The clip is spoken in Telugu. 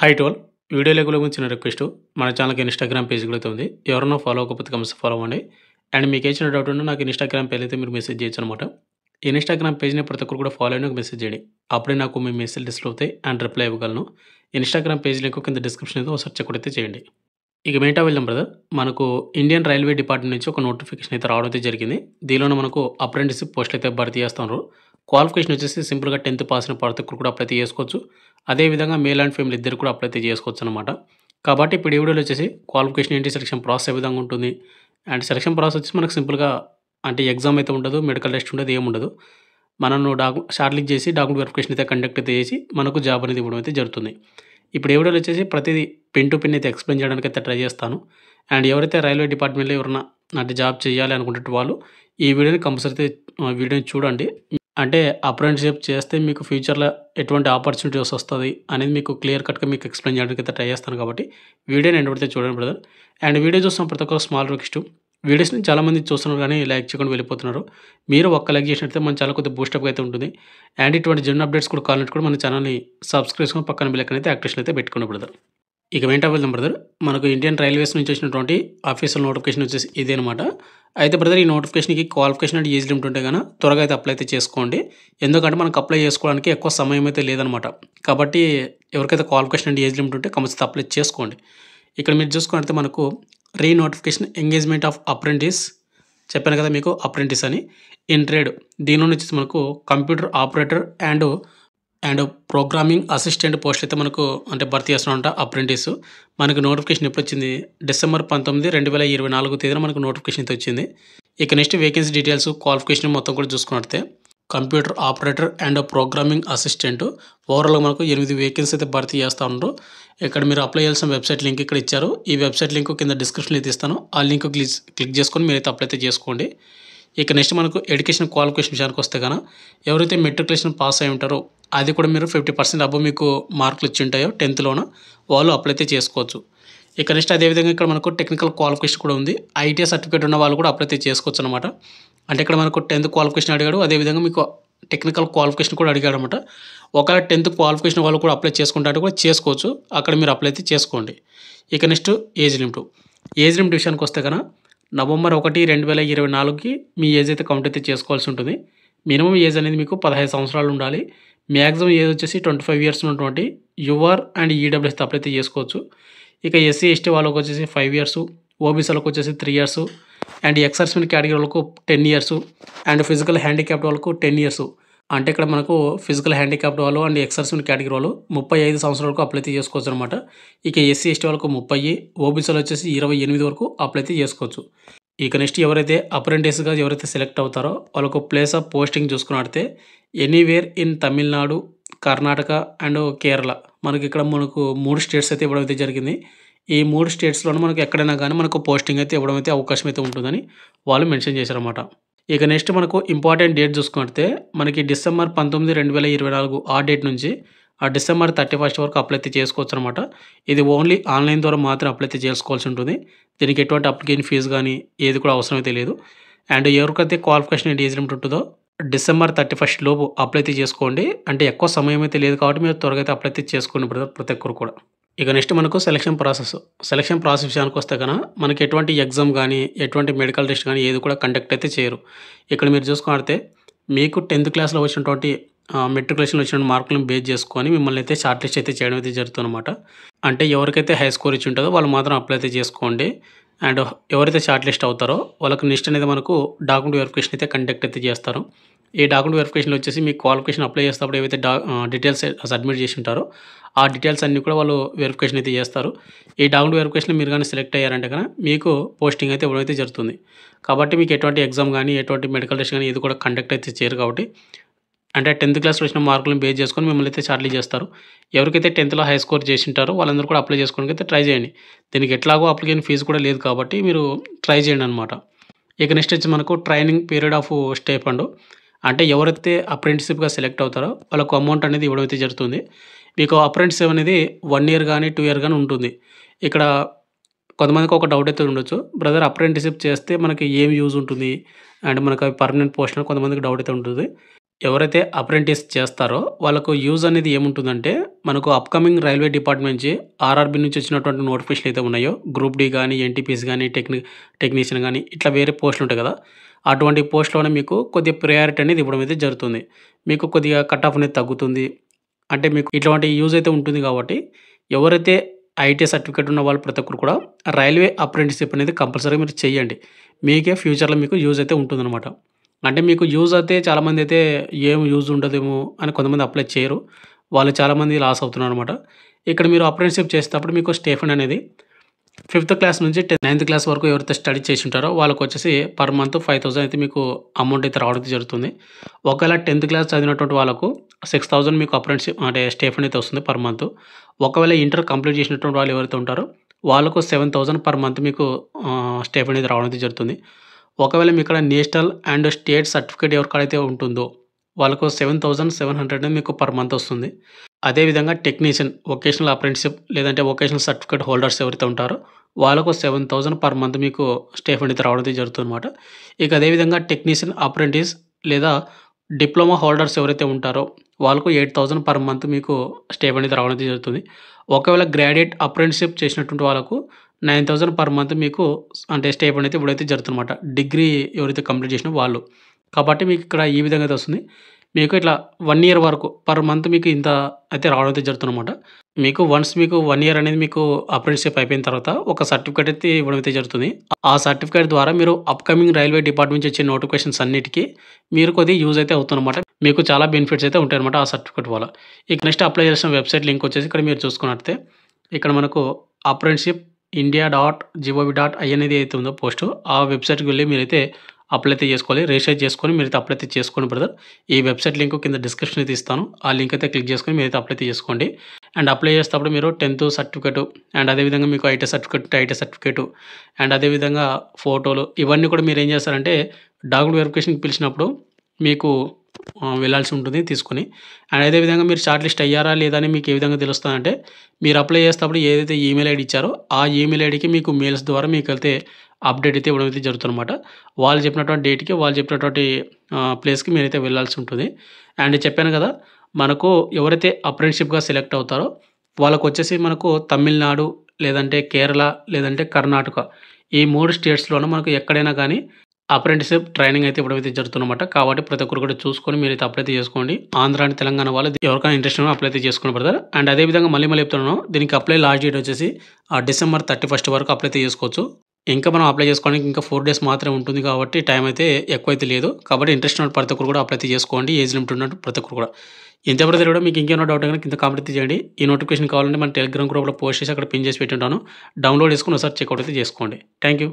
Hi to all. వీడియోలోకి ముందు చిన్న రిక్వెస్ట్. మన ఛానల్‌కి ఇన్‌స్టాగ్రామ్ పేజ్ కూడా అయితే ఉంది. ఎవరైనా ఫాలో అవ్వకపోతే కంపల్సరీ ఫాలో అవ్వండి. అండ్ మీకు ఏదైనా డౌట్ ఉన్నా నాకు ఇన్‌స్టాగ్రామ్ పేజ్‌లో అయితే మీరు మెసేజ్ చేయొచ్చనమాట. ఇన్‌స్టాగ్రామ్ పేజ్‌ని ప్రతి ఒక్కరు కూడా ఫాలో అయ్యి నాకు మెసేజ్ చేయండి. అప్పుడే నాకు మీ మెసేజ్ లిస్ట్‌లో అవుతాయి అండ్ రిప్లై ఇవ్వగలను. ఇన్‌స్టాగ్రామ్ పేజ్ లింక్ కింద డిస్క్రిప్షన్ ఏదో ఒకసారి చెక్ అయితే చేయండి. ఇక మెయిన్ టాపిక్ వెళ్దాం బ్రదర్. మనకు ఇండియన్ రైల్వే డిపార్ట్మెంట్ నుంచి ఒక నోటిఫికేషన్ అయితే రావడం అయితే జరిగింది. దీనిలోనే మనకు అప్రెంటిస్‌షిప్ పోస్టులు అయితే భర్తీ చేస్తున్నారు. క్వాలిఫికేషన్ వచ్చేసి సింపుల్‌గా 10థ్ పాస్ అయిన ప్రతి ఒక్కరు కూడా అప్లై అయితే చేసుకోవచ్చు. అదేవిధంగా మేల్ అండ్ ఫీమేల్ ఇద్దరు కూడా అప్లై అయితే చేసుకోవచ్చనమాట. కాబట్టి ఇప్పుడు ఈ వీడియోలో వచ్చేసి క్వాలిఫికేషన్ ఏంటి, సెలక్షన్ ప్రాసెస్ ఏ విధంగా ఉంటుంది, అండ్ సెలక్షన్ ప్రాసెస్ వచ్చేసి మనకు సింపుల్‌గా అంటే ఎగ్జామ్ అయితే ఉండదు, మెడికల్ టెస్ట్ ఉండదు, ఏముండదు. మనను షార్ట్ లిస్ట్ చేసి డాక్యుమెంట్ వెరిఫికేషన్ అయితే కండక్ట్ అయితే చేసి మనకు జాబ్ అనేది ఇవ్వడం అయితే జరుగుతుంది. ఇప్పుడు ఈ వీడియోలో వచ్చేసి ప్రతిదీ పిన్ టు పిన్ అయితే ఎక్స్‌ప్లెయిన్ చేయడానికి అయితే ట్రై చేస్తాను. అండ్ ఎవరైతే రైల్వే డిపార్ట్మెంట్‌లో ఎవరన్నా అంటే జాబ్ చేయాలి అనుకునేటి వాళ్ళు ఈ వీడియోని కంపల్సరీ అయితే వీడియోని చూడండి. అంటే అప్రెంటిస్‌షిప్ చేస్తే మీకు ఫ్యూచర్‌లో ఎటువంటి ఆపర్చునిటీస్ వస్తది అనేది మీకు క్లియర్ కట్‌గా మీకు ఎక్స్‌ప్లెయిన్ చేయడానికి అయితే ట్రై చేస్తాను కాబట్టి వీడియోని ఎండ్ వరకు చూడండి బ్రదర్. అండ్ వీడియో చూస్తున్న ప్రతి ఒక్కరు స్మాల్ రిక్వెస్ట్. వీడియోస్‌ని చాలామంది చూస్తున్నారు కానీ లైక్ చేయకుండా వెళ్ళిపోతున్నారు. మీరు ఒక్క లైక్ చేసినట్లయితే మన ఛానల్ కొద్దిగా బూస్టప్‌గా అయితే ఉంటుంది. అండ్ ఇటువంటి జెన్యూన్ అప్డేట్స్ కూడా కావాలంటే కూడా మన ఛానల్‌ని సబ్స్క్రైబ్ చేసుకొని పక్కన బెల్ ఐకాన్ అయితే యాక్టివేషన్ అయితే పెట్టుకోండి బ్రదర్. ఇక వెంట వెళ్దాం బ్రదర్. మనకు ఇండియన్ రైల్వేస్ నుంచి వచ్చినటువంటి ఆఫీషియల్ నోటిఫికేషన్ వచ్చేసి ఇదేనమాట. అయితే బ్రదర్ ఈ నోటిఫికేషన్‌కి క్వాలిఫికేషన్ అండ్ ఏజ్ లిమిట్ ఉంటే గన త్వరగా అయితే అప్లై అయితే చేసుకోండి. ఎందుకంటే మనకు అప్లై చేసుకోవడానికి ఎక్కువ సమయం అయితే లేదనమాట. కాబట్టి ఎవరికైతే క్వాలిఫికేషన్ అండ్ ఏజ్ లిమిట్ ఉంటే కంపల్సరీ అప్లై చేసుకోండి. ఇక్కడ మీరు చూసుకున్నట్లయితే మనకు రీ నోటిఫికేషన్ ఎంగేజ్‌మెంట్ ఆఫ్ అప్రెంటిస్ చెప్పాను కదా మీకు అప్రెంటిస్ అని. ఇన్ ట్రేడ్ దీనిలో వచ్చేసి మనకు computer operator and programming assistant post అయితే మనకు అంటే భర్తీ చేస్తున్నారంట అప్రెంటిస్. మనకు నోటిఫికేషన్ ఎప్పుడొచ్చింది? డిసెంబర్ 19, 2024 తేదీన మనకు నోటిఫికేషన్ అయితే వచ్చింది. ఇక నెక్స్ట్ వేకెన్సీ డీటెయిల్స్, క్వాలిఫికేషన్ మొత్తం కూడా చూసుకున్నట్లయితే computer operator and programming assistant ఓవరాల్‌గా మనకు 8 వేకెన్సీ అయితే భర్తీ చేస్తా ఉన్నారు. ఇక్కడ మీరు అప్లై చేయాల్సిన వెబ్‌సైట్ లింక్ ఇక్కడ ఇచ్చారు. ఈ వెబ్‌సైట్ లింక్ కింద డిస్క్రిప్షన్‌లో అయితే ఇస్తాను. ఆ లింక్ క్లిక్ చేసుకొని మీరైతే అప్లై అయితే చేసుకోండి. ఇక నెక్స్ట్ మనకు ఎడ్యుకేషన్ క్వాలిఫికేషన్ విషయానికి వస్తే గన ఎవరైతే మెట్రికులేషన్ పాస్ అయి ఉంటారో అది కూడా మీరు 50% అబోవ్ మీకు మార్కులు వచ్చి ఉంటాయో 10థ్‌లోన వాళ్ళు అప్లై అయితే చేసుకోవచ్చు. ఇక నెక్స్ట్ అదేవిధంగా ఇక్కడ మనకు టెక్నికల్ క్వాలిఫికేషన్ కూడా ఉంది. ఐటీఐ సర్టిఫికేట్ ఉన్న వాళ్ళు కూడా అప్లై అయితే చేసుకోవచ్చు అనమాట. అంటే ఇక్కడ మనకు 10థ్ క్వాలిఫికేషన్ అడిగాడు. అదేవిధంగా మీకు టెక్నికల్ క్వాలిఫికేషన్ కూడా అడిగాడనమాట. ఒకవేళ 10థ్ క్వాలిఫికేషన్ వాళ్ళు కూడా అప్లై చేసుకుంటే కూడా చేసుకోవచ్చు. అక్కడ మీరు అప్లై అయితే చేసుకోండి. ఇక next age limit. Age limit విషయానికి వస్తే కనుక నవంబర్ 1, 2024కి మీ ఏజ్ అయితే కౌంట్ అయితే చేసుకోవాల్సి ఉంటుంది. మినిమం ఏజ్ అనేది మీకు 15 సంవత్సరాలు ఉండాలి. మ్యాక్సిమం ఏజ్ వచ్చేసి 25 ఇయర్స్ ఉన్నటువంటి యూఆర్ అండ్ ఈడబ్ల్యూఎస్ అప్లై అయితే చేసుకోవచ్చు. ఇక ఎస్సీ, ఎస్టీ వాళ్ళకి వచ్చేసి 5 ఇయర్స్, ఓబీసీలకు వచ్చేసి 3 years, and ex servicemen category వాళ్ళకు 10 ఇయర్స్, అండ్ ఫిజికల్ హ్యాండిక్యాప్డ్ వాళ్ళకు 10 ఇయర్స్. అంటే ఇక్కడ మనకు ఫిజికల్ హ్యాండిక్యాప్డ్ వాళ్ళు అండ్ ఎక్స్ సర్వీస్‌మెన్ కేటగిరీ వాళ్ళు 35 సంవత్సరాల వరకు అప్లై అయితే చేసుకోవచ్చు అనమాట. ఇక ఎస్సీ, ఎస్టీ వాళ్ళకు 30, ఓబీసీలో వచ్చేసి 28 వరకు అప్లై అయితే చేసుకోవచ్చు. ఇక నెక్స్ట్ ఎవరైతే అప్రెంటిస్‌గా ఎవరైతే సెలెక్ట్ అవుతారో వాళ్ళకు ప్లేస్ ఆఫ్ పోస్టింగ్ చూసుకున్నట్లయితే anywhere in Tamil Nadu, Karnataka and Kerala. మనకు 3 స్టేట్స్ అయితే ఇవ్వడం అయితే జరిగింది. ఈ 3 స్టేట్స్‌లోనూ మనకు ఎక్కడైనా గానీ మనకు పోస్టింగ్ అయితే ఇవ్వడం అయితే అవకాశం అయితే ఉంటుందని వాళ్ళు మెన్షన్ చేశారన్నమాట. ఇక నెక్స్ట్ మనకు ఇంపార్టెంట్ డేట్ చూసుకుంటే మనకి డిసెంబర్ 19, 2024 ఆ డేట్ నుంచి డిసెంబర్ 31 వరకు అప్లై అయితే చేసుకోవచ్చనమాట. ఇది ఓన్లీ ఆన్‌లైన్ ద్వారా మాత్రమే అప్లై అయితే చేసుకోవాల్సి ఉంటుంది. దీనికి ఎటువంటి అప్లికేషన్ ఫీజు గానీ ఏది కూడా అవసరం అయితే లేదు. అండ్ ఎవరికైతే క్వాలిఫికేషన్ అండ్ ఏజ్ లిమిట్ ఉంటుందో డిసెంబర్ 31 లోపు అప్లై అయితే చేసుకోండి. అంటే ఎక్కువ సమయం అయితే లేదు కాబట్టి మీరు త్వరగా అయితే అప్లై అయితే చేసుకోండి బ్రదర్ ప్రతి ఒక్కరు కూడా. ఇక నెక్స్ట్ మనకు సెలక్షన్ ప్రాసెస్. సెలక్షన్ ప్రాసెస్ విషయానికి వస్తే గన మనకి ఎటువంటి ఎగ్జామ్ గానీ, ఎటువంటి మెడికల్ టెస్ట్ గానీ ఏది కూడా కండక్ట్ అయితే చేయరు. ఇక్కడ మీరు చూసుకున్నట్లయితే మీకు 10థ్ క్లాస్‌లో వచ్చినటువంటి మెట్రికులేషన్‌లో వచ్చిన మార్కులను బేస్ చేసుకొని మిమ్మల్ని అయితే షార్ట్ లిస్ట్ అయితే చేయడం అయితే జరుగుతుందన్నమాట. అంటే ఎవరికైతే హై స్కోర్ ఇచ్చి ఉంటుందో వాళ్ళు మాత్రం అప్లై అయితే చేసుకోండి. అండ్ ఎవరైతే షార్ట్ లిస్ట్ అవుతారో వాళ్ళకి నెక్స్ట్ అనేది మనకు డాక్యుమెంట్ వెరిఫికేషన్ అయితే కండక్ట్ అయితే చేస్తారు. ఈ డాక్యుమెంట్ వెరిఫికేషన్‌లో వచ్చేసి మీ క్వాలిఫికేషన్ అప్లై చేసేటప్పుడు ఏవైతే డీటెయిల్స్ సబ్మిట్ చేసి ఉంటారో ఆ డీటెయిల్స్ అన్నీ కూడా వాళ్ళు వెరిఫికేషన్ అయితే చేస్తారు. ఈ డాక్యుమెంట్ వెరిఫికేషన్‌లో మీరు గానీ సెలెక్ట్ అయ్యారంటే గన మీకు పోస్టింగ్ అయితే ఇవ్వడం అయితే జరుగుతుంది. కాబట్టి మీకు ఎటువంటి ఎగ్జామ్ గానీ, ఎటువంటి మెడికల్ టెస్ట్ గానీ ఏది కూడా కండక్ట్ అయితే చేయరు కాబట్టి అంటే 10థ్ క్లాస్‌లో వచ్చిన మార్కులను బేస్ చేసుకొని మిమ్మల్ని అయితే షార్ట్ లిస్ట్ చేస్తారు. ఎవరికైతే 10థ్‌లో హై స్కోర్ చేసుంటారో వాళ్ళందరూ కూడా అప్లై చేసుకోవడానికి అయితే ట్రై చేయండి. దీనికి ఎట్లాగో అప్లికేషన్ ఫీజు కూడా లేదు కాబట్టి మీరు ట్రై చేయండనమాట. ఇక నెక్స్ట్ వచ్చి మనకు training period of stay fund. అంటే ఎవరైతే అప్రెంటిస్‌షిప్‌గా సెలెక్ట్ అవుతారో వాళ్ళకు అమౌంట్ అనేది ఇవ్వడం అయితే జరుగుతుంది. మీకు అప్రెంటిస్‌షిప్ అనేది 1 ఇయర్ గానీ, 2 ఇయర్ గానీ ఉంటుంది. ఇక్కడ కొంతమందికి ఒక డౌట్ అయితే ఉండొచ్చు. బ్రదర్ అప్రెంటిస్‌షిప్ చేస్తే మనకి ఏం యూజ్ ఉంటుంది? అండ్ మనకు అవి పర్మనెంట్ పోస్టులు కొంతమందికి డౌట్ అయితే ఉంటుంది. ఎవరైతే అప్రెంటిస్ చేస్తారో వాళ్ళకు యూజ్ అనేది ఏముంటుందంటే, మనకు అప్‌కమింగ్ రైల్వే డిపార్ట్‌మెంట్ నుంచి ఆర్ఆర్‌బీ నుంచి వచ్చినటువంటి నోటిఫికేషన్‌లు అయితే ఉన్నాయో, గ్రూప్ డి గాని, ఎన్‌టీపీసీ గాని, టెక్నీషియన్ గాని ఇట్లా వేరే పోస్టులు ఉంటాయి కదా! అటువంటి పోస్ట్‌లోనే మీకు కొద్దిగా ప్రయారిటీ అనేది ఇవ్వడం అయితే జరుగుతుంది. మీకు కొద్దిగా కట్ ఆఫ్ అనేది తగ్గుతుంది. అంటే మీకు ఇట్లాంటి యూజ్ అయితే ఉంటుంది కాబట్టి, ఎవరైతే ఐటీ సర్టిఫికేట్ ఉన్న వాళ్ళు ప్రతి ఒక్కరు కూడా రైల్వే అప్రెంటిస్‌షిప్ అనేది కంపల్సరీగా మీరు చేయండి. మీకే ఫ్యూచర్‌లో మీకు యూజ్ అయితే ఉంటుందనమాట. అంటే మీకు యూజ్ అయితే చాలామందైతే ఏం యూజ్ ఉండదేమో అని కొంతమంది అప్లై చేయరు. వాళ్ళు చాలామంది లాస్ అవుతున్నారనమాట. ఇక్కడ మీరు అప్రెంటిస్‌షిప్ చేసేటప్పుడు మీకు స్టైఫండ్ అనేది ఫిఫ్త్ క్లాస్ నుంచి నైన్త్ క్లాస్ వరకు ఎవరైతే స్టడీ చేసి ఉంటారో వాళ్ళకొచ్చేసి పర్ మంత్ 5,000 అయితే మీకు అమౌంట్ అయితే రావడం జరుగుతుంది. ఒకవేళ 10థ్ క్లాస్ చదివినటువంటి వాళ్ళకు 6,000 మీకు అప్రెంటిస్‌షిప్ అంటే స్టైఫండ్ అయితే వస్తుంది పర్ మంత్. ఒకవేళ ఇంటర్ కంప్లీట్ చేసినటువంటి వాళ్ళు ఎవరైతే ఉంటారో వాళ్ళకు 7,000 పర్ మంత్ మీకు స్టైఫండ్ అయితే రావడం అయితే జరుగుతుంది. ఒకవేళ మీక్కడ నేషనల్ అండ్ స్టేట్ సర్టిఫికేట్ ఎవరికైతే ఉంటుందో వాళ్ళకు 7,700 మీకు పర్ మంత్ వస్తుంది. అదేవిధంగా టెక్నీషియన్, వొకేషనల్ అప్రెంటిస్‌షిప్ లేదంటే వొకేషనల్ సర్టిఫికేట్ హోల్డర్స్ ఎవరైతే ఉంటారో వాళ్ళకు 7,000 పర్ మంత్ మీకు స్టైఫండ్ అయితే రావడం అయితే జరుగుతుందన్నమాట. ఇక అదేవిధంగా టెక్నీషియన్ అప్రెంటిస్ లేదా డిప్లొమా హోల్డర్స్ ఎవరైతే ఉంటారో వాళ్ళకు 8,000 పర్ మంత్ మీకు స్టైఫండ్ అయితే రావడం అయితే జరుగుతుంది. ఒకవేళ గ్రాడ్యుయేట్ అప్రెంటిస్‌షిప్ చేసినటువంటి వాళ్ళకు 9,000 పర్ మంత్ మీకు అంటే స్టైఫండ్ అయితే ఇప్పుడైతే జరుగుతుందన్నమాట. డిగ్రీ ఎవరైతే కంప్లీట్ చేసినా వాళ్ళు. కాబట్టి మీకు ఇక్కడ ఈ విధంగా అయితే వస్తుంది. మీకు ఇట్లా 1 ఇయర్ వరకు పర్ మంత్ మీకు ఇంత అయితే రావడం అయితే జరుగుతుందన్నమాట. మీకు వన్స్ మీకు 1 ఇయర్ అనేది మీకు అప్రెంటిస్‌షిప్ అయిపోయిన తర్వాత ఒక సర్టిఫికేట్ అయితే ఇవ్వడం అయితే జరుగుతుంది. ఆ సర్టిఫికేట్ ద్వారా మీరు అప్‌కమింగ్ రైల్వే డిపార్ట్‌మెంట్ నుంచి వచ్చే నోటిఫికేషన్స్ అన్నిటికి మీరు కొద్దిగా యూజ్ అయితే అవుతుందన్నమాట. మీకు చాలా బెనిఫిట్స్ అయితే ఉంటాయన్నమాట ఆ సర్టిఫికేట్ వల్ల. ఇక నెక్స్ట్ అప్లై చేసిన వెబ్‌సైట్ లింక్ వచ్చేసి ఇక్కడ మీరు చూసుకున్నట్లయితే ఇక్కడ మనకు అప్రెంటిస్‌షిప్ india.gov.in అనేది అయితే ఉందో పోస్టు ఆ వెబ్‌సైట్‌కి వెళ్లి మీరైతే అప్లై అయితే చేసుకోవాలి. రిజిస్టర్ చేసుకొని మీరైతే అప్లై అయితే చేసుకోండి బ్రదర్. ఈ వెబ్‌సైట్ లింక్ కింద డిస్క్రిప్షన్ అయితే ఇస్తాను. ఆ లింక్ అయితే క్లిక్ చేసుకొని మీరైతే అప్లై అయితే చేసుకోండి. అండ్ అప్లై చేసేటప్పుడు మీరు 10థ్ సర్టిఫికేటు అండ్ అదేవిధంగా మీకు ఐటీ సర్టిఫికేటు అండ్ అదేవిధంగా ఫోటోలు ఇవన్నీ కూడా మీరు ఏం చేస్తారంటే డాక్యుమెంట్ వెరిఫికేషన్‌కి పిలిచినప్పుడు మీకు వెళ్ళాల్సి ఉంటుంది తీసుకొని. అండ్ అదేవిధంగా మీరు షార్ట్ లిస్ట్ అయ్యారా లేదా అని మీకు ఏ విధంగా తెలుస్తదంటే మీరు అప్లై చేసేటప్పుడు ఏదైతే ఈమెయిల్ ఐడీ ఇచ్చారో ఆ ఈమెయిల్ ఐడీకి మీకు మెయిల్స్ ద్వారా మీకైతే అప్డేట్ అయితే ఇవ్వడం అయితే జరుగుతుందన్నమాట. వాళ్ళు చెప్పినటువంటి డేట్‌కి వాళ్ళు చెప్పినటువంటి ప్లేస్‌కి మీరైతే వెళ్ళాల్సి ఉంటుంది. అండ్ చెప్పాను కదా! మనకు ఎవరైతే అప్రెంటిస్‌షిప్‌గా సెలెక్ట్ అవుతారో వాళ్ళకొచ్చేసి మనకు తమిళనాడు, లేదంటే కేరళ, లేదంటే కర్ణాటక ఈ 3 స్టేట్స్‌లోనూ మనకు ఎక్కడైనా గానీ అప్రెంటిస్‌షిప్ ట్రైనింగ్ అయితే ఇవ్వడం అయితే జరుగుతుందన్నమాట. కాబట్టి ప్రతి ఒక్కరు కూడా చూసుకొని మీరైతే అప్లై అయితే చేసుకోండి. ఆంధ్ర అండ్ తెలంగాణ వాళ్ళు ఎవరికైనా ఇంట్రెస్ట్ ఉన్నా అప్లై అయితే చేసుకోండి బ్రదర్. అండ్ అదే విధంగా మళ్ళీ చెప్తున్నాను. దీనికి అప్లై లాస్ట్ డేట్ వచ్చేసి డిసెంబర్ 31 వరకు అప్లై అయితే చేసుకోవచ్చు. ఇంకా మనం అప్లై చేసుకోవడానికి ఇంకా 4 డేస్ మాత్రమే ఉంటుంది కాబట్టి టైం అయితే ఎక్కువైతే లేదు. కాబట్టి ఇంట్రెస్ట్ ఉన్న ప్రతి ఒక్కరు కూడా అప్లై అయితే చేసుకోండి. ఏజ్ లిమిట్ ఉన్నట్టు ప్రతి ఒక్కరు కూడా. ఇంతే బ్రదర్ వీడియో. మీకు ఇంకేమైనా డౌట్ కనుక కింద కామెంట్ అయితే చేయండి. ఈ నోటిఫికేషన్ కావాలంటే మన టెలిగ్రామ్ గ్రూప్‌లో పోస్ట్ చేసి అక్కడ పిన్ చేసి పెట్టుంటాను. డౌన్లోడ్ చేసుకొని ఒకసారి చెక్‌ఔట్ అయితే చేసుకోండి. Thank you.